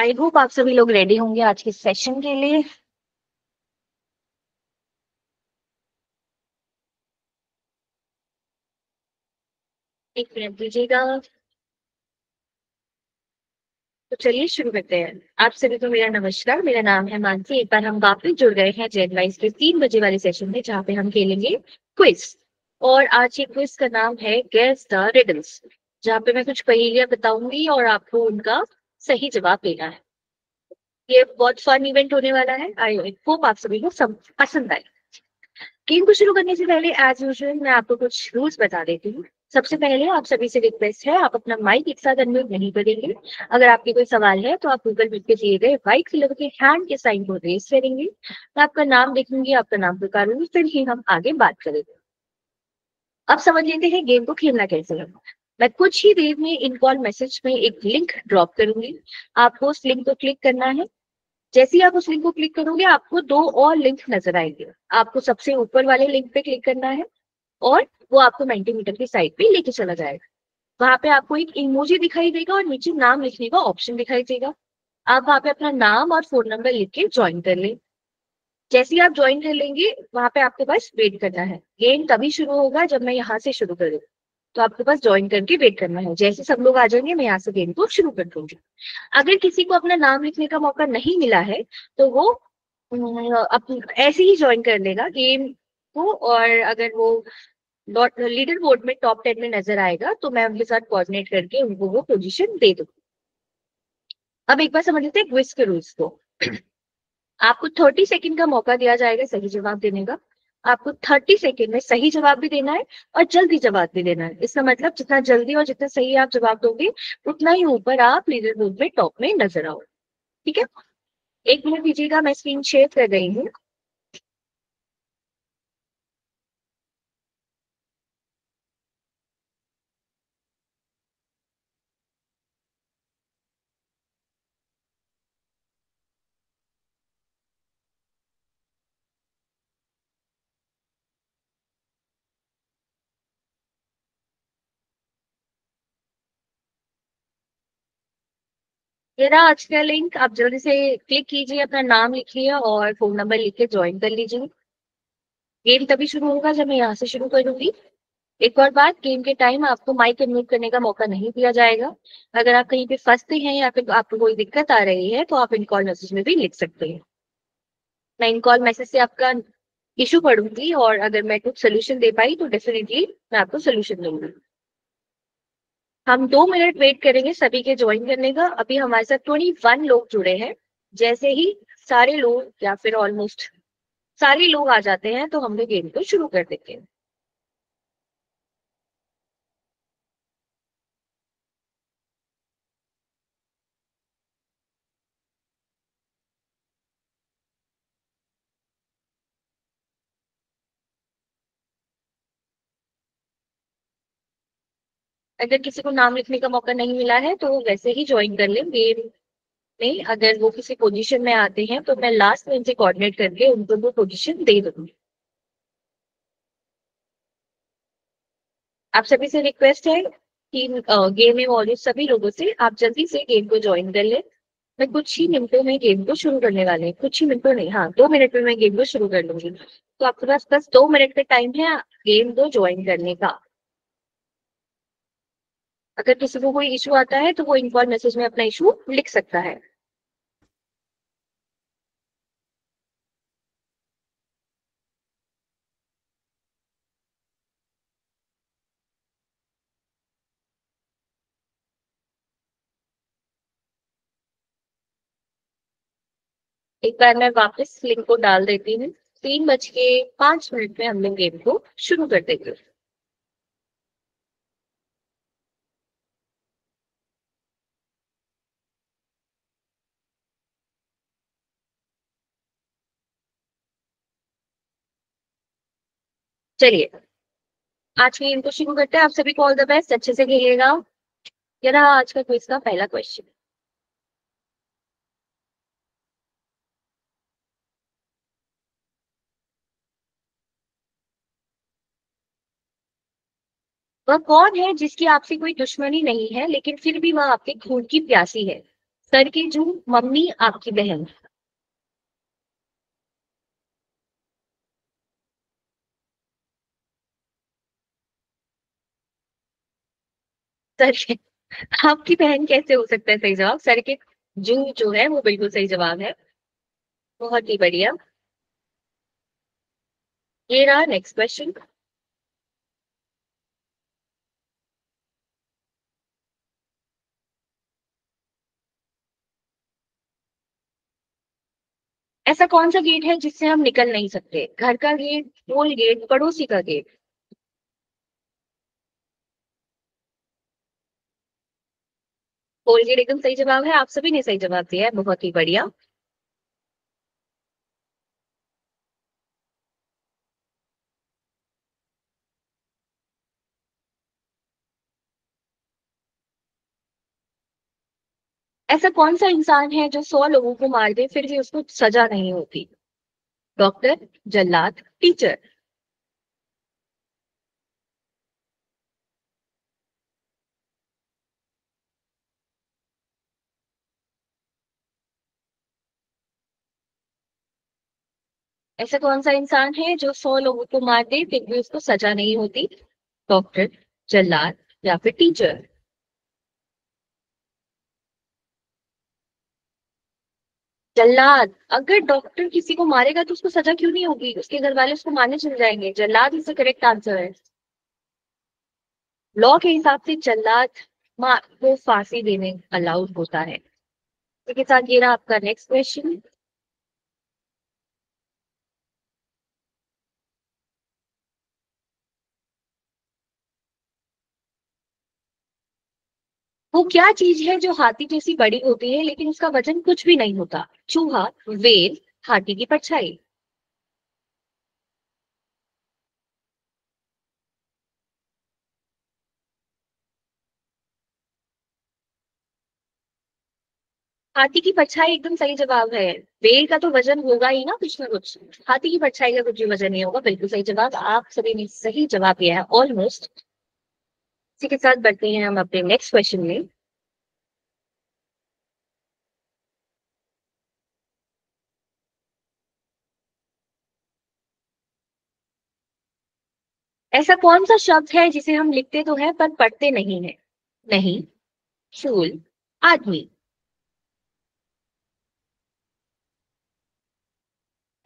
I hope आप सभी लोग रेडी होंगे आज के सेशन के लिए। एक मिनट दीजिएगा। तो चलिए शुरू करते हैं। आप सभी को मेरा नमस्कार। मेरा नाम है मानसी। एक बार हम वापस जुड़ गए हैं जेन वाइज के 3 बजे वाले सेशन में, जहाँ पे हम खेलेंगे क्विज। और आज ये क्विज का नाम है गेस द रिडल्स, जहाँ पे मैं कुछ पहेलियां बताऊंगी और आपको उनका सही जवाब देना है। ये बहुत फन इवेंट होने वाला है। आई होप आप सभी को सब पसंद आए। गेम को शुरू करने से पहले एज यूजुअल मैं आपको कुछ रूल्स बता देती हूँ। सबसे पहले आप सभी से रिक्वेस्ट है, आप अपना माइक एक साथ अनम्यूट नहीं करेंगे। अगर आपके कोई सवाल है तो आप गूगल मीट पे दिए गए व्हाइट कलर के हैंड के साइन को रेज करेंगे। मैं आपका नाम देखूंगी, आपका नाम पुकारूंगी, फिर ही हम आगे बात करेंगे। अब समझ लेते हैं गेम को खेलना कैसे है। मैं कुछ ही देर में इन कॉल मैसेज में एक लिंक ड्रॉप करूंगी। आपको उस लिंक को क्लिक करना है। जैसे ही आप उस लिंक को क्लिक करोगे आपको दो और लिंक नजर आएंगे। आपको सबसे ऊपर वाले लिंक पे क्लिक करना है और वो आपको मेंटीमीटर की साइट पे लेके चला जाएगा। वहां पे आपको एक इमोजी दिखाई देगा और नीचे नाम लिखने का ऑप्शन दिखाई देगा। आप वहां पे अपना नाम और फोन नंबर लिख के ज्वाइन कर लें। जैसे ही आप ज्वाइन कर लेंगे वहां पे आपके पास वेट करना है। गेम तभी शुरू होगा जब मैं यहाँ से शुरू करूँ। तो आपके पास ज्वाइन करके वेट करना है। जैसे सब लोग आ जाएंगे मैं यहाँ से गेम को शुरू कर दूंगी। अगर किसी को अपना नाम लिखने का मौका नहीं मिला है तो वो ऐसे ही ज्वाइन कर लेगा गेम को। और अगर वो लीडर बोर्ड में टॉप 10 में नजर आएगा तो मैं उनके साथ कोऑर्डिनेट करके उनको वो पोजीशन दे दूँ। अब एक बार समझ लेते हैं क्विज के रूल्स को। आपको 30 सेकेंड का मौका दिया जाएगा सही जवाब देने का। आपको 30 सेकेंड में सही जवाब भी देना है और जल्दी जवाब भी देना है। इसका मतलब जितना जल्दी और जितना सही आप जवाब दोगे उतना ही ऊपर आप लीडर बोर्ड में टॉप में नजर आओ। ठीक है। 1 मिनट दीजिएगा, मैं स्क्रीन शेयर कर रही हूँ। ये रहा आज का लिंक। आप जल्दी से क्लिक कीजिए, अपना नाम लिखिए और फोन नंबर लिख के ज्वाइन कर लीजिए। गेम तभी शुरू होगा जब मैं यहाँ से शुरू करूंगी। एक और बात, गेम के टाइम आपको माइक अनम्यूट करने का मौका नहीं दिया जाएगा। अगर आप कहीं पे फंसते हैं या फिर आपको कोई दिक्कत आ रही है तो आप इन कॉल मैसेज में भी लिख सकते हैं। मैं इन कॉल मैसेज से आपका इशू पढ़ूंगी और अगर मैं कुछ सोल्यूशन दे पाई तो डेफिनेटली मैं आपको सोल्यूशन दूंगी। हम 2 मिनट वेट करेंगे सभी के ज्वाइन करने का। अभी हमारे साथ 21 लोग जुड़े हैं। जैसे ही सारे लोग या फिर ऑलमोस्ट सारे लोग आ जाते हैं तो हम लोग गेम को शुरू कर देते हैं। अगर किसी को नाम लिखने का मौका नहीं मिला है तो वो वैसे ही ज्वाइन कर ले गेम में। अगर वो किसी पोजीशन में आते हैं तो मैं लास्ट में उनसे कोऑर्डिनेट करके उनको वो पोजीशन दे दूंगी। आप सभी से रिक्वेस्ट है कि गेम में मौजूद सभी लोगों से आप जल्दी से गेम को ज्वाइन कर ले। मैं कुछ ही मिनटों में गेम को शुरू करने वाले हैं। कुछ ही मिनटों नहीं, हाँ 2 मिनट में मैं गेम को शुरू कर लूंगी। तो आपके पास बस 2 मिनट का टाइम है गेम को ज्वाइन करने का। अगर किसी को कोई इशू आता है तो वो इनकॉल मैसेज में अपना इशू लिख सकता है। एक बार मैं वापस लिंक को डाल देती हूँ। 3 बज के 5 मिनट में हम लोग गेम को शुरू कर देंगे। चलिए आज के गेम को शुरू करते हैं। आप सभी को ऑल द बेस्ट, अच्छे से खेलिएगा। ये रहा आज का क्विज का पहला क्वेश्चन। वह कौन है जिसकी आपसे कोई दुश्मनी नहीं है लेकिन फिर भी वह आपके खून की प्यासी है? सर की जू, मम्मी आपकी बहन। सर के आपकी बहन कैसे हो सकता है सही जवाब? सर के जू जो है वो बिल्कुल सही जवाब है। बहुत ही बढ़िया। ये रहा नेक्स्ट क्वेश्चन। ऐसा कौन सा गेट है जिससे हम निकल नहीं सकते? घर का गेट, स्कूल गेट, पड़ोसी का गेट? स्कूल गेट एकदम सही जवाब है। आप सभी ने सही जवाब दिया है, बहुत ही बढ़िया। ऐसा कौन सा इंसान है जो 100 लोगों को मार दे फिर भी उसको सजा नहीं होती? डॉक्टर, जल्लाद, टीचर? ऐसा कौन सा इंसान है जो 100 लोगों को मार दे फिर भी उसको सजा नहीं होती? डॉक्टर, जल्लाद, या फिर टीचर? जल्लाद। अगर डॉक्टर किसी को मारेगा तो उसको सजा क्यों नहीं होगी? उसके घर वाले उसको मारने चले जाएंगे। जल्लाद इसका करेक्ट आंसर है। लॉ के हिसाब से जल्लाद को फांसी देने अलाउड होता है। इसके साथ ये रहा आपका नेक्स्ट क्वेश्चन। वो क्या चीज है जो हाथी जैसी बड़ी होती है लेकिन उसका वजन कुछ भी नहीं होता? चूहा, वेल, हाथी की परछाई? हाथी की परछाई एकदम सही जवाब है। वेल का तो वजन होगा ही ना कुछ ना कुछ। हाथी की परछाई का कुछ भी वजन नहीं होगा। बिल्कुल सही जवाब। आप सभी ने सही जवाब दिया है ऑलमोस्ट। इसी के साथ बढ़ते हैं हम अपने नेक्स्ट क्वेश्चन में। ऐसा कौन सा शब्द है जिसे हम लिखते तो है पर पढ़ते नहीं है? नहीं, फूल, आदमी?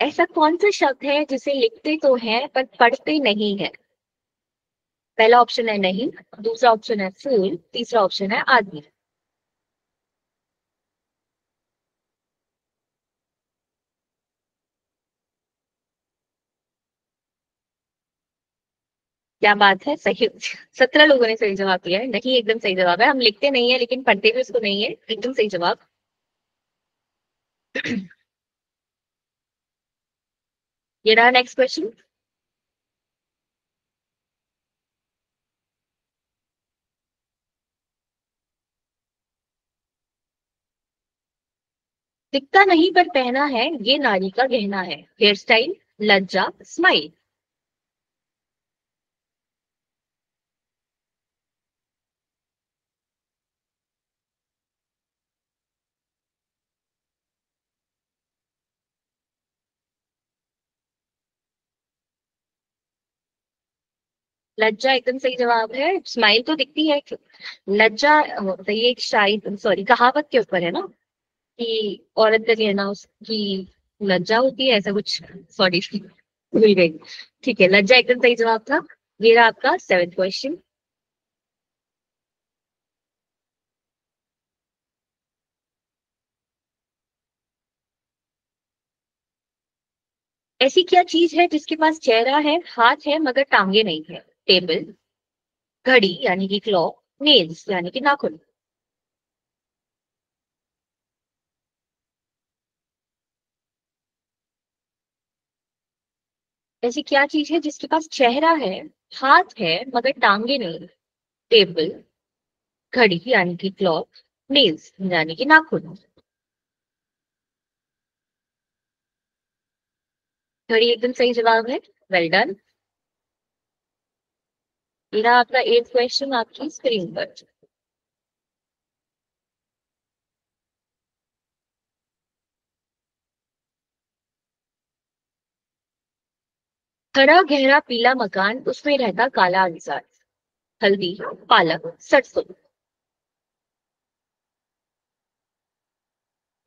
ऐसा कौन सा शब्द है जिसे लिखते तो है पर पढ़ते नहीं है? पहला ऑप्शन है नहीं, दूसरा ऑप्शन है फूल, तीसरा ऑप्शन है आदमी। क्या बात है, सही। 17 लोगों ने सही जवाब दिया है। नहीं एकदम सही जवाब है। हम लिखते नहीं है लेकिन पढ़ते भी उसको नहीं है। एकदम सही जवाब। ये रहा नेक्स्ट क्वेश्चन। दिखता नहीं पर पहना है, ये नारी का गहना है। हेयर स्टाइल, लज्जा, स्माइल? लज्जा एकदम सही जवाब है। स्माइल तो दिखती है। लज्जा तो ये एक शायद सॉरी कहावत के ऊपर है ना, कि औरत का कहना उसकी लज्जा होती है, ऐसा कुछ। सॉरी, भूल गई। ठीक है, लज्जा एकदम सही जवाब था। ये रहा आपका 7th क्वेश्चन। ऐसी क्या चीज है जिसके पास चेहरा है, हाथ है मगर टांगे नहीं है? टेबल, घड़ी यानी कि क्लॉक, नेल्स यानी कि नाखून? ऐसी क्या चीज है जिसके पास चेहरा है, हाथ है मगर टांगे नहीं? टेबल, घड़ी यानी कि क्लॉक, नेल्स यानी कि नाखून? घड़ी एकदम सही जवाब है। Well done. मेरा आपका 8th क्वेश्चन आपकी स्क्रीन पर। हरा गहरा पीला मकान, उसमें रहता काला इंसान। हल्दी, पालक, सरसों।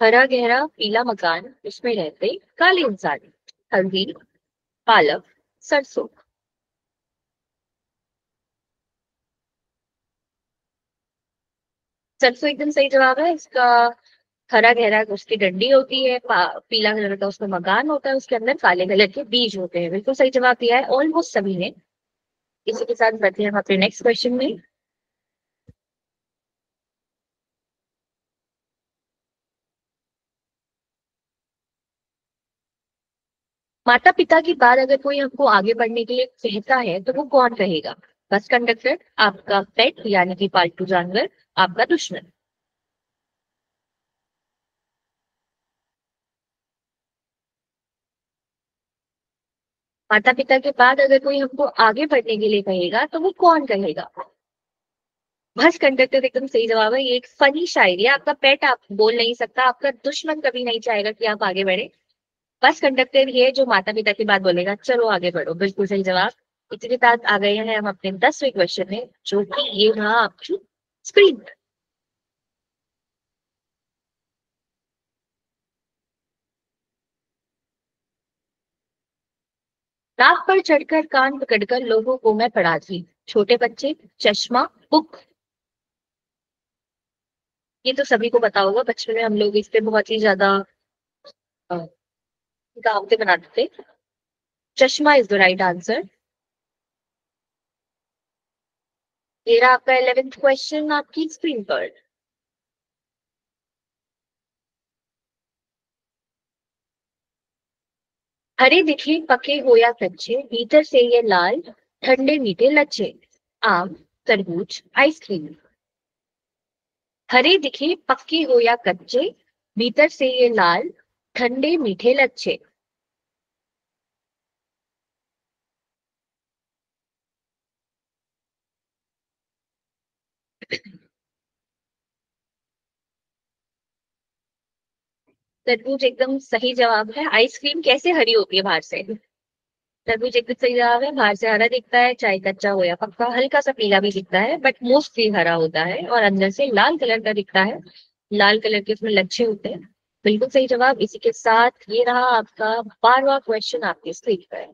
हरा गहरा पीला मकान, उसमें रहते काले इंसान। हल्दी, पालक, सरसों। सरसों एकदम सही जवाब है इसका। हरा गहरा उसकी डंडी होती है, पीला कलर का उसका मकान होता है, उसके अंदर काले कलर के बीज होते हैं। बिल्कुल सही जवाब दिया है ऑलमोस्ट सभी ने। इसी के साथ बढ़ते हैं हम अपने नेक्स्ट क्वेश्चन में। माता पिता की बात अगर कोई हमको आगे बढ़ने के लिए कहता है तो वो कौन कहेगा? बस कंडक्टर, आपका पेट यानी कि पालतू जानवर, आपका दुश्मन। माता पिता के बाद अगर कोई हमको आगे बढ़ने के लिए कहेगा तो वो कौन कहेगा? बस कंडक्टर एकदम सही जवाब है। ये एक फनी शायरी है। आपका पेट आप बोल नहीं सकता, आपका दुश्मन कभी नहीं चाहेगा कि आप आगे बढ़े। बस कंडक्टर ही है जो माता पिता की बात बोलेगा चलो आगे बढ़ो। बिल्कुल सही जवाब। इसी के साथ आ गए हैं हम अपने 10वें क्वेश्चन में, जो कि ये रहा आपकी स्क्रीन। नाक पर चढ़कर कान पकड़कर लोगों को मैं पढ़ाती। छोटे बच्चे, चश्मा, बुक। ये तो सभी को पता होगा, बचपन में हम लोग इस पे बहुत ही ज्यादा अ, कहावतें बनाते थे। चश्मा इज द राइट आंसर। ये रहा आपका 11th क्वेश्चन आपकी स्क्रीन पर। हरे दिखे पके हो या कच्चे, भीतर से ये लाल, ठंडे मीठे लच्छे। आम, तरबूज, आइसक्रीम। हरे दिखे पक्के हो या कच्चे, भीतर से ये लाल, ठंडे मीठे लच्छे। तरबूज एकदम सही जवाब है। आइसक्रीम कैसे हरी होती है बाहर से? तरबूज एकदम सही जवाब है। बाहर से हरा दिखता है, चाहे कच्चा हो या पक्का, हल्का सा पीला भी दिखता है, बट मोस्टली हरा होता है और अंदर से लाल कलर का दिखता है। लाल कलर के उसमें लच्छे होते हैं। बिल्कुल सही जवाब। इसी के साथ ये रहा आपका 12वां क्वेश्चन आपके स्क्रीन पर।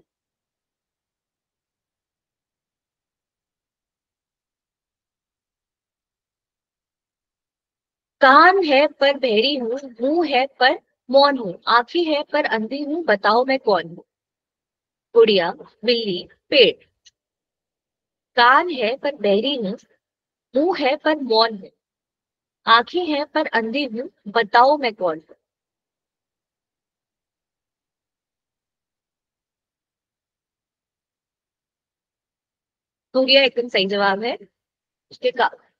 कान है पर बहरी हूँ, मुंह है पर मौन हूँ, आंखें है पर अंधी हूँ, बताओ मैं कौन हूँ? गुड़िया, बिल्ली, पेड़। कान है पर बहरी हूँ, मुंह है पर मौन हूँ, आंखें हैं पर अंधी हूँ, बताओ मैं कौन हूँ? गुड़िया एकदम सही जवाब है। उसके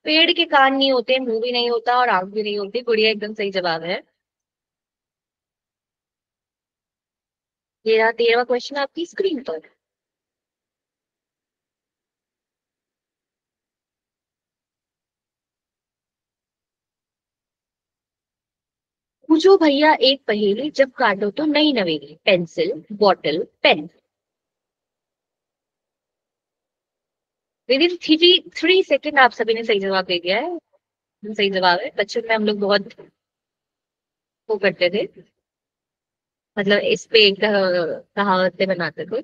पेड़ के कान नहीं होते, मुंह भी नहीं होता और आंख भी नहीं होती। गुड़िया एकदम सही जवाब है। ये रहा 13वां क्वेश्चन आपकी स्क्रीन पर। पूछो भैया एक पहेली, जब काटो तो नई नवेली। Pencil, bottle, pen. Within 3 second आप सभी ने सही जवाब दे दिया है। सही जवाब है। बचपन में हम लोग बहुत वो करते थे, मतलब इस पे कहावतें बनाते थे।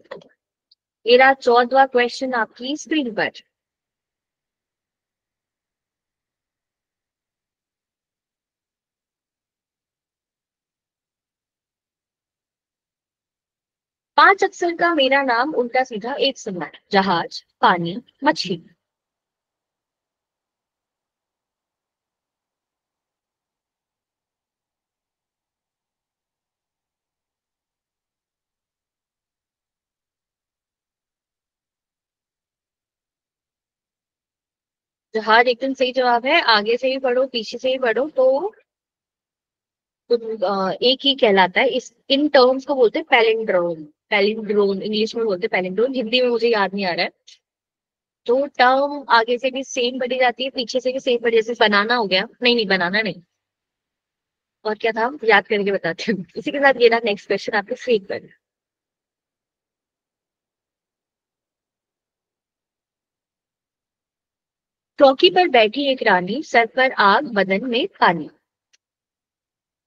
ये रहा 14वां क्वेश्चन आपकी स्क्रीन पर। 5 अक्षर का मेरा नाम, उल्टा सीधा एक समान। जहाज, पानी, मछली। जहाज एकदम सही जवाब है। आगे से भी पढ़ो पीछे से भी पढ़ो तो एक ही कहलाता है। इस इन टर्म्स को बोलते हैं पैलिंड्रोम। पैलिंड्रोम इंग्लिश में बोलते हैं पैलिंड्रोम, हिंदी में मुझे याद नहीं आ रहा है। तो टर्म आगे से भी सेम पढ़ी जाती है, पीछे से भी सेम पढ़ी, जैसे बनाना हो गया। नहीं नहीं, बनाना नहीं। और क्या था याद करके बताती हूँ। इसी के साथ ये ना नेक्स्ट क्वेश्चन आपके स्क्रीन पर। चौकी पर बैठी एक रानी, सर पर आग बदन में पानी।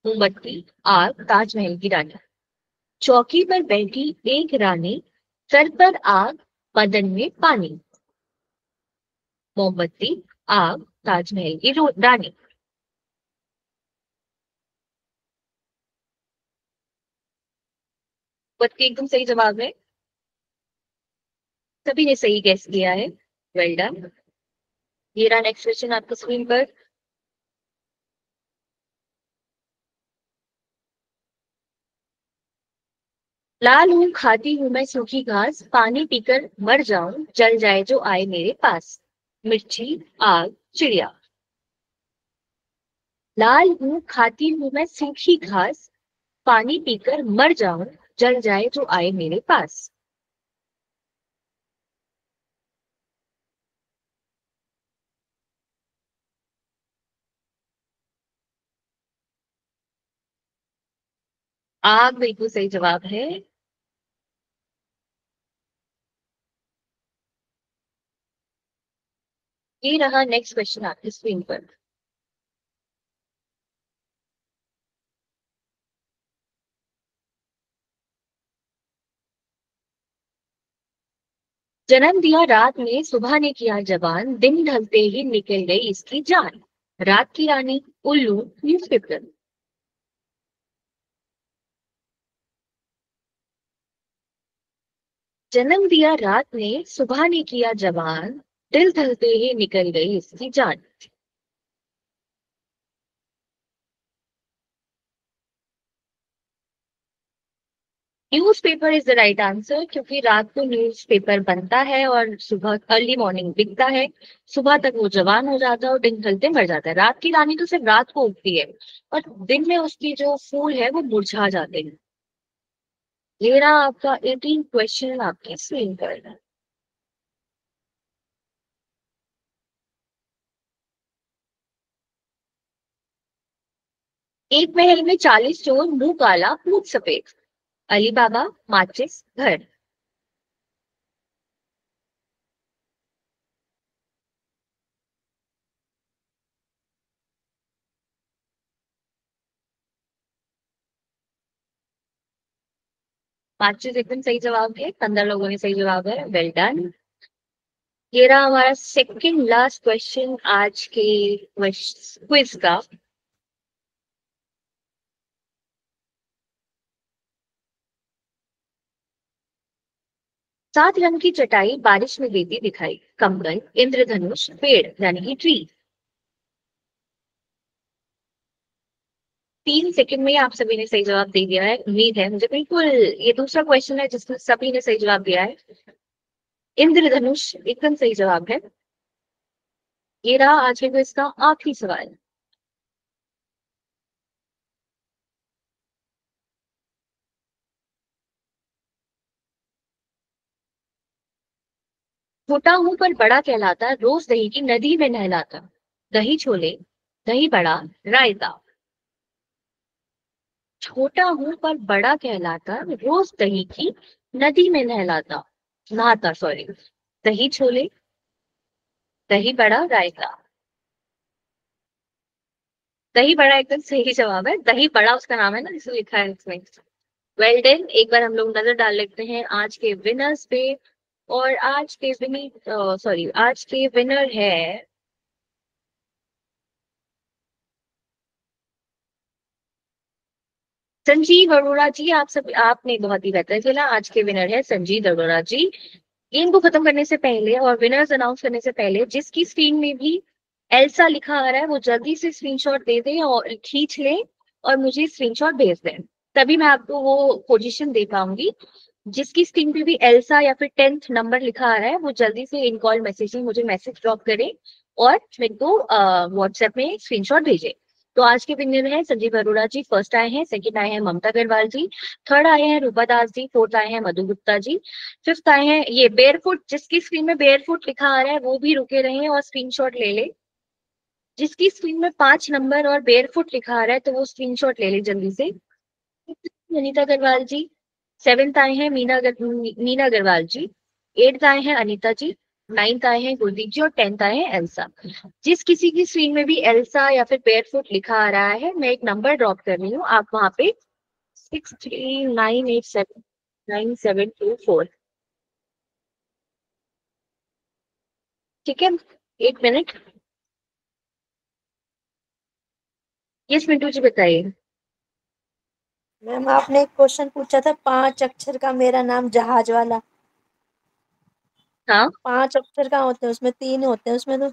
मोमबत्ती, आग, ताजमहल की रानी। चौकी पर बैठी एक रानी, सर पर आग बदन में पानी। मोमबत्ती, आग, ताजमहल की रानी। मोमबत्ती एकदम सही जवाब है। सभी ने सही गैस किया है। Well done. ये रहा नेक्स्ट क्वेश्चन आपकी स्क्रीन पर। लाल हूं खाती हूं मैं सूखी घास, पानी पीकर मर जाऊं जल जाए जो आए मेरे पास। मिर्ची, आग, चिड़िया। लाल हूं खाती हूं मैं सूखी घास, पानी पीकर मर जाऊं जल जाए जो आए मेरे पास। आग बिल्कुल सही जवाब है। ये रहा नेक्स्ट क्वेश्चन आपकी स्क्रीन पर। जन्म दिया रात ने सुबह ने किया जवान, दिन ढलते ही निकल गई इसकी जान। रात की रानी, उल्लू, न्यूज़पेपर। जन्म दिया रात ने सुबह ने किया जवान, दिल ढलते ही निकल गई इसकी जान। Newspaper is the right answer, क्योंकि रात को न्यूज़पेपर बनता है और सुबह अर्ली मॉर्निंग बिकता है। सुबह तक वो जवान हो जाता है और दिन ढलते मर जाता है। रात की रानी तो सिर्फ रात को उगती है और दिन में उसकी जो फूल है वो मुरझा जाते हैं। ये रहा आपका 18 क्वेश्चन आपकी स्क्रीन पर। एक महल में 40 चोर, मुंह काला पूत सफेद। अली बाबा, माचिस, घर। माचिस एकदम सही जवाब है। 15 लोगों ने सही जवाब है। Well done. ये रहा हमारा सेकंड लास्ट क्वेश्चन आज के क्विज का। 7 रंग की चटाई बारिश में देती दिखाई, कंबल, इंद्रधनुष, पेड़ यानी कि ट्री। 3 सेकंड में ही आप सभी ने सही जवाब दे दिया है। उम्मीद है मुझे बिल्कुल। ये दूसरा क्वेश्चन है जिसमें सभी ने सही जवाब दिया है। इंद्रधनुष एकदम सही जवाब है। ये रहा आज के क्विज का आखिरी सवाल। छोटा हूं पर बड़ा कहलाता, रोज दही की नदी में नहलाता। दही छोले, दही बड़ा, रायता। छोटा हूं पर बड़ा कहलाता, रोज दही की नदी में नहलाता, नहाता सॉरी। दही छोले, दही बड़ा, रायता। दही बड़ा एकदम सही जवाब है। दही बड़ा उसका नाम है ना, जिसे लिखा है इसमें। Well done. एक बार हम लोग नजर डाल लेते हैं आज के विनर्स पे। और आज के विनर सॉरी आज के विनर है संजीव अरोड़ा जी। आप सब आपने बहुत ही बेहतर खेला। आज के विनर है संजीव अरोड़ा जी। गेम को खत्म करने से पहले और विनर्स अनाउंस करने से पहले, जिसकी स्क्रीन में भी एल्सा लिखा आ रहा है वो जल्दी से स्क्रीनशॉट दे दें और खींच लें और मुझे स्क्रीनशॉट भेज दें। तभी मैं आपको वो पोजीशन दे पाऊंगी। जिसकी स्क्रीन पे भी एल्सा या फिर 10th नंबर लिखा आ रहा है वो जल्दी से इन कॉल मैसेज में मुझे मैसेज ड्रॉप करें और मेरे को व्हाट्सएप में स्क्रीनशॉट भेजे। तो आज के विनर हैं संजीव अरोड़ा जी, फर्स्ट आए हैं। सेकंड आए हैं ममता अग्रवाल जी। थर्ड आए हैं रूपा दास जी। फोर्थ आए हैं मधु गुप्ता जी। फिफ्थ आए हैं ये बेयरफुट, जिसकी स्क्रीन में बेयरफुट लिखा आ रहा है वो भी रुके रहे और स्क्रीनशॉट ले ले। जिसकी स्क्रीन में 5 नंबर और बेयरफुट लिखा आ रहा है तो वो स्क्रीनशॉट ले ले जल्दी से। अनीता अग्रवाल जी। सेवेंथ आए हैं मीना अग्रवाल जी। एट्थ आए हैं अनीता जी। 9th आए हैं गुरदीप जी और 10th आए हैं एल्सा। जिस किसी की स्क्रीन में भी एल्सा या फिर बेयरफुट लिखा आ रहा है, मैं एक नंबर ड्रॉप कर रही हूँ, आप वहां पे 639879724, ठीक है? 1 मिनट। यस मिंटू जी बताइए। मैम आपने एक क्वेश्चन पूछा था 5 अक्षर का मेरा नाम जहाज वाला। हाँ, 5 अक्षर कहाँ होते हैं उसमें, 3 होते हैं उसमें तो।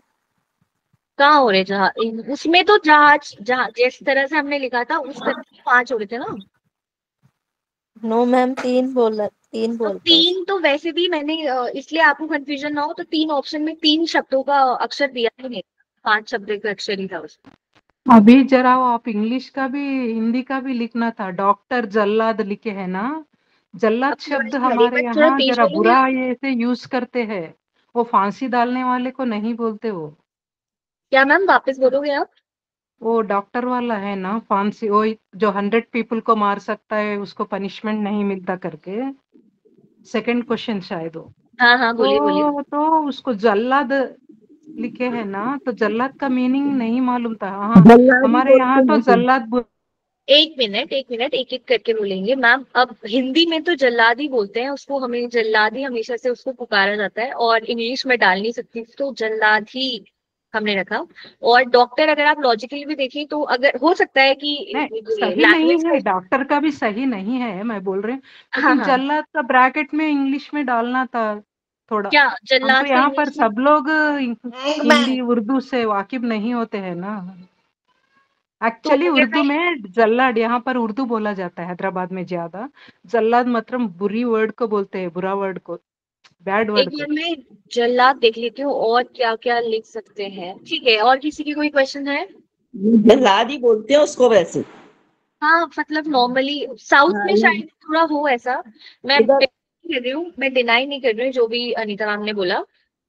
कहाँ हो रहे जहाज? उसमें तो जहाज जहाज जिस तरह से हमने लिखा था उस तरह से 5 हो रहे थे ना। नो मैम, 3 तो बोलते हैं तीन तो वैसे भी मैंने इसलिए आपको कंफ्यूजन ना हो तो 3 ऑप्शन में 3 शब्दों का अक्षर दिया ही नहीं, 5 शब्द का अक्षर ही था उसमें। अभी जरा वो आप इंग्लिश का भी हिंदी का भी लिखना था, डॉक्टर जल्लाद लिखे है ना। जल्लाद अपनी शब्द आवाज नहीं आ रही, हमारे बट थोड़ा यहाँ तेज जरा बोलोगे बुरा आप? ये से यूज करते हैं। वो फांसी डालने वाले को नहीं बोलते क्या मैम, वापस बोलोगे आप? वो डॉक्टर वाला है ना, फांसी वो जो 100 पीपल को मार सकता है उसको पनिशमेंट नहीं मिलता करके। सेकंड क्वेश्चन शायद वो। हाँ हाँ, बोलिए बोलिए। तो उसको जल्लाद लिखे है ना, तो जल्लाद का मीनिंग नहीं मालूम था। हाँ, जल्लादी हमारे यहाँ बोलते तो हैं उसे। जल्लाद 1 मिनट 1 मिनट, एक एक करके बोलेंगे मैम। अब हिंदी में तो जल्लाद ही बोलते हैं उसको, हमें जल्लाद ही हमेशा से उसको पुकारा जाता है, और इंग्लिश में डाल नहीं सकती तो जल्लाद ही हमने रखा। और डॉक्टर अगर आप लॉजिकली भी देखें तो अगर हो सकता है कि नहीं, सही नहीं लैंग्वेज है, का। डॉक्टर का भी सही नहीं है, मैं बोल रही हूँ। हाँ लेकिन हाँ, जल्लाद का ब्रैकेट में इंग्लिश में डालना था थोड़ा। क्या हम तो जल्लाद का यहाँ पर इंग्लिश में? सब लोग मैम। हिंदी उर्दू से वाकिफ नहीं होते हैं ना। तो एक्चुअली अगर उर्दू मैं में जल्लाद, यहाँ पर उर्दू बोला जाता है हैदराबाद में ज्यादा। जल्लाद मतलब बुरी वर्ड को बोलते हैं, बुरा वर्ड को, बैड एक वर्ड बार को। मैं जल्लाद देख लेती हूँ और क्या क्या लिख सकते हैं, ठीक है? और किसी की कोई क्वेश्चन है? जल्लाद ही बोलते हैं उसको वैसे। हाँ मतलब नॉर्मली साउथ हाँ, में शायद थोड़ा हो ऐसा। मैं इधर कर रही हूँ, मैं डिनाई नहीं कर रही हूँ जो भी अनीता मैम ने बोला।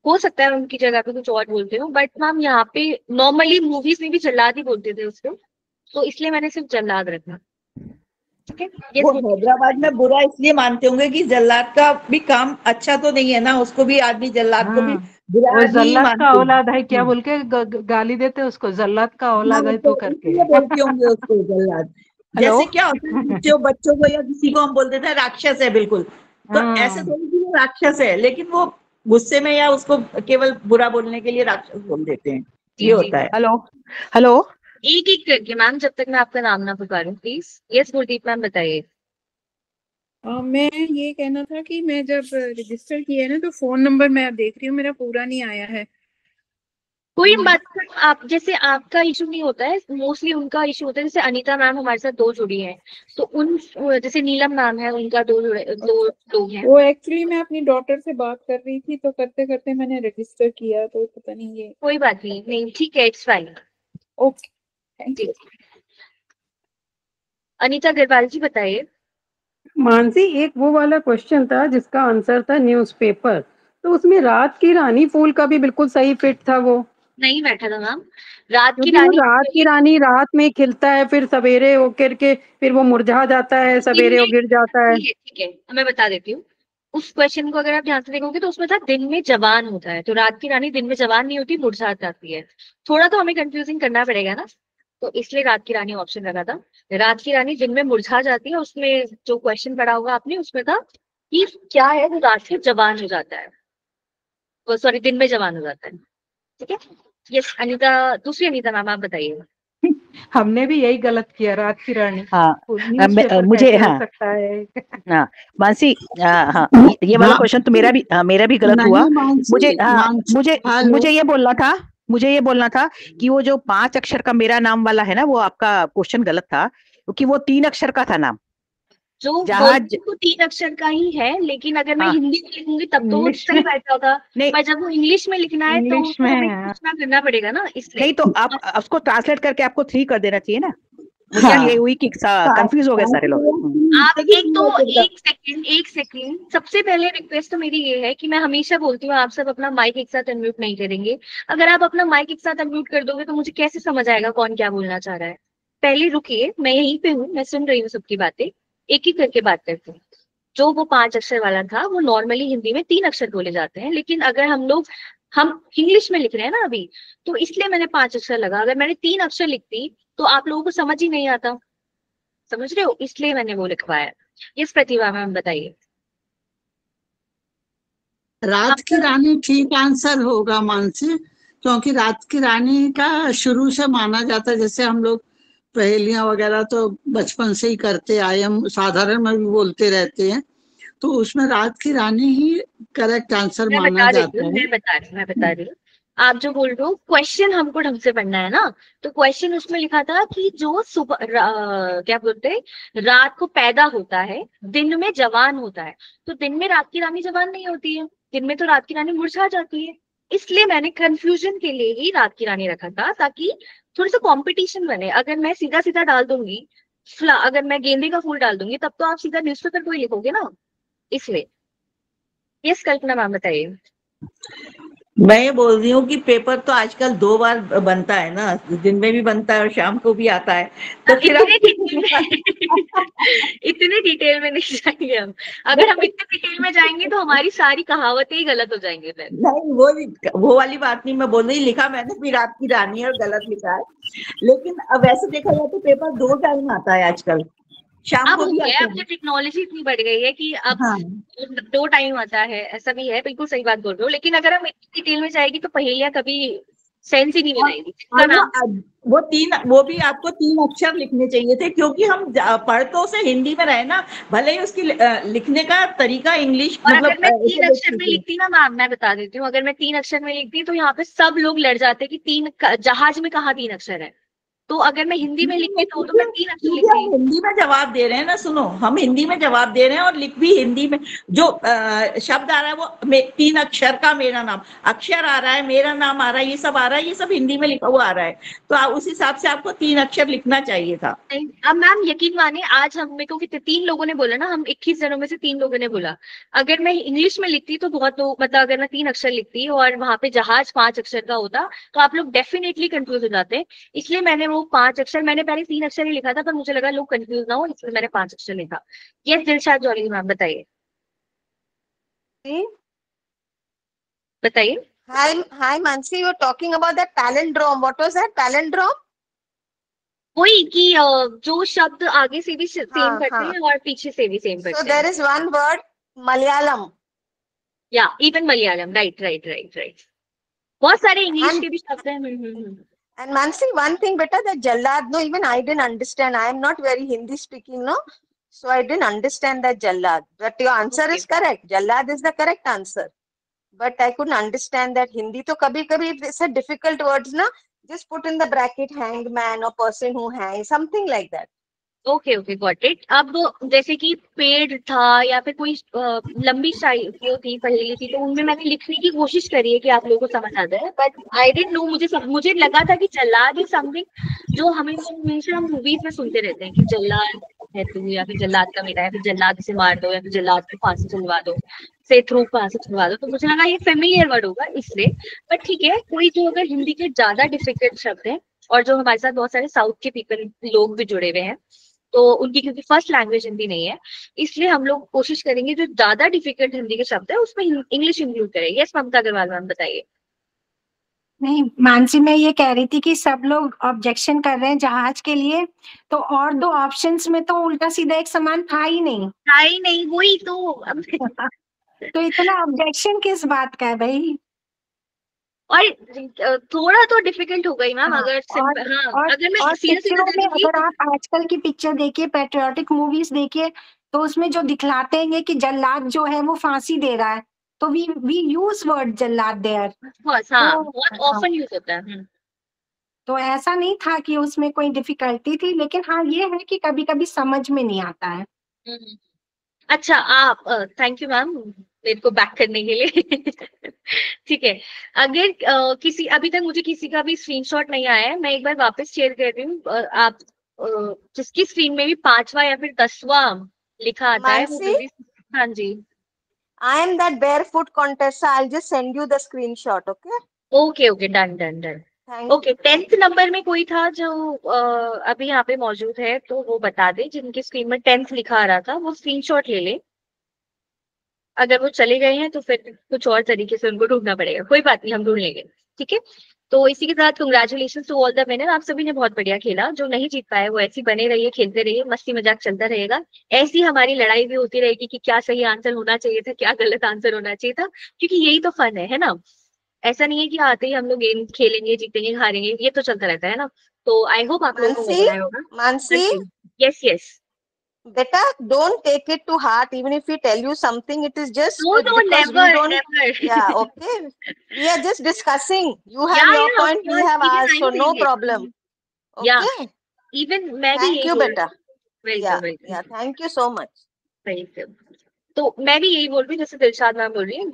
हो सकता है उनकी जगह पे कुछ और बोलते हो, बट मैम यहाँ पे नॉर्मली मूवीज में भी जल्लाद ही बोलते थे उसको, तो इसलिए मैंने सिर्फ जल्लाद रखा। ठीक है, ये वो हैदराबाद में बुरा इसलिए मानते होंगे कि जल्लाद का भी काम अच्छा तो नहीं है ना, उसको भी आदमी जल्लाद को भी हाँ, बुरा वो आदमी ही जल्लाद का मानते औलाद है क्या हैं। बोल के गाली देते उसको, जल्लाद का हाँ, औलाद है तो तू करके। इसलिए बोलते होंगे उसको जल्लाद। हेलो। जैसे क्या होता है, बच्चों बच्चों को या किसी को हम बोल देते हैं राक्षस है बिल्कुल, तो ऐसे हाँ, थोड़ी कि वो राक्षस है, लेकिन वो गुस्से में या उसको केवल बुरा बोलने के लिए राक्षस बोल देते हैं। जी ये जी। होता है। हेलो। हेलो। एक एक करके मैम, जब तक मैं आपका नाम ना पुकारूं प्लीज। यस गुरदीप मैम बताइए। मैं ये कहना था कि मैं जब रजिस्टर किया है ना, तो फोन नंबर मैं अब देख रही हूँ मेरा पूरा नहीं आया है। कोई बात नहीं, आप जैसे आपका इशू नहीं होता है, मोस्टली उनका इशू होता है। जैसे अनीता मैम हमारे साथ 2 जुड़ी हैं, तो उन जैसे नीलम मैम है उनका 2 अच्छा, लोग हैं। वो एक्चुअली मैं अपनी डॉटर से बात कर रही थी, तो करते करते मैंने रजिस्टर किया, तो पता नहीं ये। कोई बात नहीं, नहीं ठीक है, इट्स फाइन। ओके, थैंक जी यू। जी। अनीता अग्रवाल जी बताइए। मानसी, एक वो वाला क्वेश्चन था जिसका आंसर था न्यूज़पेपर, तो उसमें रात की रानी फूल का भी बिल्कुल सही फिट था वो। नहीं बैठा था मैम, रात की क्योंकि वो रानी रात की रानी रात में खिलता है, फिर सवेरे होकर के फिर वो मुरझा जाता है, दिन सवेरे में। वो गिर जाता है। ठीक है मैं बता देती हूँ। उस क्वेश्चन को अगर आप ध्यान से देखोगे तो उसमें था दिन में जवान होता है, तो रात की रानी दिन में जवान नहीं होती, मुरझा जाती है। थोड़ा तो हमें कंफ्यूजिंग करना पड़ेगा ना, तो इसलिए रात की रानी ऑप्शन लगा था। रात की रानी दिन में मुरझा जाती है, उसमें जो क्वेश्चन पढ़ा होगा आपने उसमें था कि क्या है वो रात में जवान हो जाता है, वो सॉरी दिन में जवान हो जाता है। ठीक है। यस अनीता, दूसरी अनीता मैम आप बताइए। हमने भी यही गलत किया, रात की रानी। हाँ, न्यूज़पेपर मुझे, कैसे हो हाँ सकता है? हाँ मानसी, हाँ ये वाला हाँ, क्वेश्चन तो मेरा भी, हाँ मेरा भी गलत हुआ। नहीं मानसी, मुझे, हाँ मानसी मुझे हेलो। मुझे ये बोलना था कि वो जो 5 अक्षर का मेरा नाम वाला है ना, वो आपका क्वेश्चन गलत था, क्योंकि वो 3 अक्षर का था नाम। जो जहाज। बोलती तो 3 अक्षर का ही है, लेकिन अगर मैं हाँ, हिंदी में लिखूंगी तब तो वो इंग्लिश सही में, बैठा होगा। नहीं पर जब वो इंग्लिश में लिखना है तो इंग्लिश हमें में। कुछ ना करना पड़ेगा ना, नहीं, इसलिए। तो आप उसको ट्रांसलेट करके आपको 3 कर देना चाहिए ना। मुश्किल हाँ, ये हुई कि कंफ्यूज हो गए सारे लोग। आप देखिए एक तो, तीन होता है। 1 सेकंड सबसे पहले रिक्वेस्ट तो मेरी ये है कि मैं हमेशा बोलती हूँ आप सब अपना माइक एक साथ अनम्यूट नहीं करेंगे। अगर आप अपना माइक एक साथ अनम्यूट कर दोगे तो मुझे कैसे समझ आएगा कौन क्या बोलना चाह रहा है? पहले रुकिए, मैं यहीं पे हूँ, मैं सुन रही हूँ सबकी बातें, एक एक करके बात करते हैं। जो वो 5 अक्षर वाला था वो नॉर्मली हिंदी में 3 अक्षर बोले जाते हैं, लेकिन अगर हम इंग्लिश में लिख रहे हैं ना अभी, तो इसलिए मैंने 5 अक्षर लगा। अगर मैंने 3 अक्षर लिखती तो आप लोगों को समझ ही नहीं आता, समझ रहे हो, इसलिए मैंने वो लिखवाया। यस प्रतिभा मैम बताइए। रात की रानी ठीक आंसर होगा मानसी, क्योंकि रात की रानी का शुरू से माना जाता है, जैसे हम लोग पहेलियां वगैरह तो बचपन से ही करते आए, हम साधारण में भी बोलते रहते हैं, तो उसमें रात की रानी ही करेक्ट आंसर मैं माना बता जाता रही हूँ, है। मैं बता रही हूँ। आप जो बोल रहे हो क्वेश्चन हमको ढंग से पढ़ना है ना, तो क्वेश्चन उसमें लिखा था कि जो सुबह क्या बोलते हैं, रात को पैदा होता है, दिन में जवान होता है। तो दिन में रात की रानी जवान नहीं होती है, दिन में तो रात की रानी मुरझा जाती है। इसलिए मैंने कंफ्यूजन के लिए ही रात की रानी रखा था, ताकि थोड़ा सा कंपटीशन बने। अगर मैं सीधा सीधा डाल दूंगी अगर मैं गेंदे का फूल डाल दूंगी, तब तो आप सीधा न्यूज़पेपर को ही लिखोगे ना, इसलिए। यस कल्पना मैम बताइए। मैं ये बोल रही हूँ कि पेपर तो आजकल 2 बार बनता है ना, दिन में भी बनता है और शाम को भी आता है, तो फिर इतने डिटेल में नहीं जाएंगे हम। अगर हम इतने डिटेल में जाएंगे तो हमारी सारी कहावतें ही गलत हो जाएंगे फिर। नहीं, वो वाली बात नहीं मैं बोल रही, लिखा मैंने भी रात की रानी और गलत लिखा है, लेकिन अब वैसे देखा जाए तो पेपर 2 टाइम आता है आजकल, शाम अब को हो भी गया, आता अब तो है। टेक्नोलॉजी इतनी बढ़ गई है कि अब हाँ 2 टाइम आता है, ऐसा भी है, बिल्कुल सही बात बोल रहे हो। लेकिन अगर हम इतनी डिटेल में जाएगी तो पहेलियां कभी सेंस ही नहीं बनाएगी। और नाम वो भी आपको 3 अक्षर लिखने चाहिए थे, क्योंकि हम पढ़ तो से हिंदी में रहे ना, भले ही उसकी लिखने का तरीका इंग्लिश और मतलब अगर मैं 3 ऐसे देख अक्षर में लीजिए। लिखती ना मैम, मैं बता देती हूँ, अगर मैं 3 अक्षर में लिखती तो यहाँ पे सब लोग लड़ जाते कि जहाज में कहाँ 3 अक्षर है। तो अगर मैं हिंदी में लिखती तो मैं 3 अक्षर क्योंकि लिखती। हम हिंदी में जवाब दे रहे हैं ना, सुनो, हम हिंदी में जवाब दे रहे हैं और लिख भी हिंदी में, जो शब्द आ रहा है वो 3 अक्षर का मेरा नाम, अक्षर आ रहा है, मेरा नाम आ रहा है, ये सब आ रहा है, ये सब हिंदी में लिखा हुआ आ रहा है, तो उस हिसाब से आपको 3 अक्षर लिखना चाहिए था। नहीं, अब मैम यकीन माने, आज हम मेरे को 3 लोगों ने बोला ना, हम 21 जनों में से 3 लोगों ने बोला। अगर मैं इंग्लिश में लिखती तो बहुत लोग, मतलब अगर मैं 3 अक्षर लिखती और वहां पे जहाज 5 अक्षर का होता तो आप लोग डेफिनेटली कंफ्यूज हो जाते। इसलिए मैंने वो 5 अक्षर, मैंने पहले 3 अक्षर ही लिखा था, पर मुझे लगा लोग कंफ्यूज ना हो, इसलिए मैंने 5 अक्षर लिखा। यस दिलशाद जौहरी मैम बताइए। बताइए। Hi, Mansi. You're talking about that palindrome. What was that palindrome? वही कि जो शब्द आगे से भी सेम हाँ, करते हाँ. हैं और पीछे से भी सेम So करते there हैं। is one word, Malayalam. या even Malayalam, right right right right. बहुत सारे इंग्लिश And के भी शब्द हैं। and Mansi, one thing better that Jallad, no, even I didn't understand. I am not very Hindi speaking, no. So I didn't understand that Jallad. But your answer Okay. is correct. Jallad is the correct answer. But I couldn't understand that Hindi. तो कभी-कभी it's a difficult words, ना. Just put in the bracket hangman or person who hangs, something like that. Okay okay got it. अब जैसे कि पेड़ था या फिर कोई लंबी शायरी थी, पहेली थी, तो उनमें मैंने लिखने की कोशिश करी है कि आप लोगों को समझ आ जाए, बट आई डिडंट नो। मुझे लगा था कि जल्लाद इज समथिंग जो हमेशा हम मूवीज में सुनते रहते हैं कि जल्लाद है तू, या फिर जल्लाद का बेटा, या फिर जल्लाद से मार दो, या फिर जल्लाद को फांसी चलवा दो, से थ्रू फांसी चलवा दो। तो मुझे लगा ये फेमिलियर वर्ड होगा इसलिए। बट ठीक है, कोई जो अगर हिंदी के ज्यादा डिफिकल्ट शब्द हैं, और जो हमारे साथ बहुत सारे साउथ के पीपल लोग भी जुड़े हुए हैं, तो उनकी क्योंकि फर्स्ट लैंग्वेज हिंदी नहीं है, इसलिए हम लोग कोशिश करेंगे जो ज्यादा डिफिकल्ट हिंदी के शब्द है उसमें इंग्लिश इंक्लूड करें। यस ममता अग्रवाल मैम बताइए। नहीं मानसी, मैं ये कह रही थी कि सब लोग ऑब्जेक्शन कर रहे हैं जहाज के लिए, तो और 2 ऑप्शंस में तो उल्टा सीधा एक समान था ही नहीं। वही तो तो इतना ऑब्जेक्शन किस बात का है भाई? और थोड़ा तो डिफिकल्ट हो गई मैम। हाँ, अगर अगर मैं और सीधा सीधा पिक्चरों में जाऊंगी अगर आप आजकल की पिक्चर देखिए, पेट्रियोटिक मूवीज देखिए, तो उसमें जो दिखलाते हैं कि जल्लाद जो है वो फांसी दे रहा है, तो we use word Jallad there. बहुत ऑफन यूज होता है। तो ऐसा नहीं था कि उसमें कोई डिफिकल्टी थी, लेकिन हाँ ये है कि कभी कभी समझ में नहीं आता है। अच्छा, आप थैंक यू मैम मेरे को बैक करने के लिए। ठीक है, अगर किसी अभी तक मुझे किसी का भी स्क्रीनशॉट नहीं आया है, मैं एक बार वापस शेयर कर रही हूँ। आप जिसकी स्क्रीन में भी 5वां या फिर 10वां लिखा आता है वो Mansi? हाँ जी। I am that barefoot contessa. I'll just send you the screenshot, okay? Okay okay done done done. Thank okay 10th number में कोई था जो अभी यहाँ पे मौजूद है, तो वो बता दे। जिनकी स्क्रीन में 10th लिखा आ रहा था वो स्क्रीनशॉट ले ले। अगर वो चले गए हैं तो फिर कुछ और तरीके से उनको ढूंढना पड़ेगा, कोई बात नहीं, हम ढूंढ लेंगे, ठीक है। तो इसी के साथ congratulation to all the winner, आप सभी ने बहुत बढ़िया खेला। जो नहीं जीत पाए वो ऐसे बने रहिए, खेलते रहिए, मस्ती मजाक चलता रहेगा। ऐसी हमारी लड़ाई भी होती रहेगी कि क्या सही आंसर होना चाहिए था, क्या गलत आंसर होना चाहिए था, क्योंकि यही तो फन है ना। ऐसा नहीं है कि आते ही हम लोग गेम खेलेंगे, जीतेंगे, हारेंगे, ये तो चलता रहता है ना। तो आई होप आप लोगों को मानसी, मजा आया होगा। Mansi, yes yes, beta, don't take it to heart. Even if we tell you something, it is just no because never we don't. never Yeah, okay. We are just discussing. You have yeah your yeah, of point, we course, have even ours, I so am no doing it. problem. Yeah, Okay. even मैं भी Thank यही you, बोल beta. रही Yeah, हूँ। yeah. Thank you so much. तो मैं भी यही बोल रही हूँ, जैसे दिलशाद मैम बोल रही है,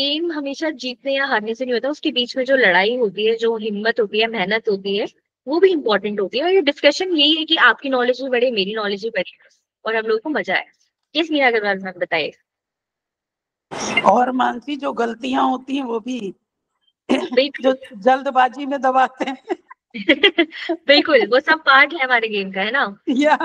गेम हमेशा जीतने या हारने से नहीं होता, उसके बीच में जो लड़ाई होती है, जो हिम्मत होती है, मेहनत होती है, वो भी इम्पोर्टेंट होती है। और ये डिस्कशन यही है कि आपकी नॉलेज भी बढ़े, मेरी नॉलेज भी बढ़े, और हम लोगों को मजा आए। किस मीरा अग्रवाल मैम बताइए। और मानसी, जो गलतियां होती हैं वो भी बिल्कुल जो जल्दबाजी में दबाते हैं बिल्कुल, वो सब पार्ट है हमारे गेम का, है ना। या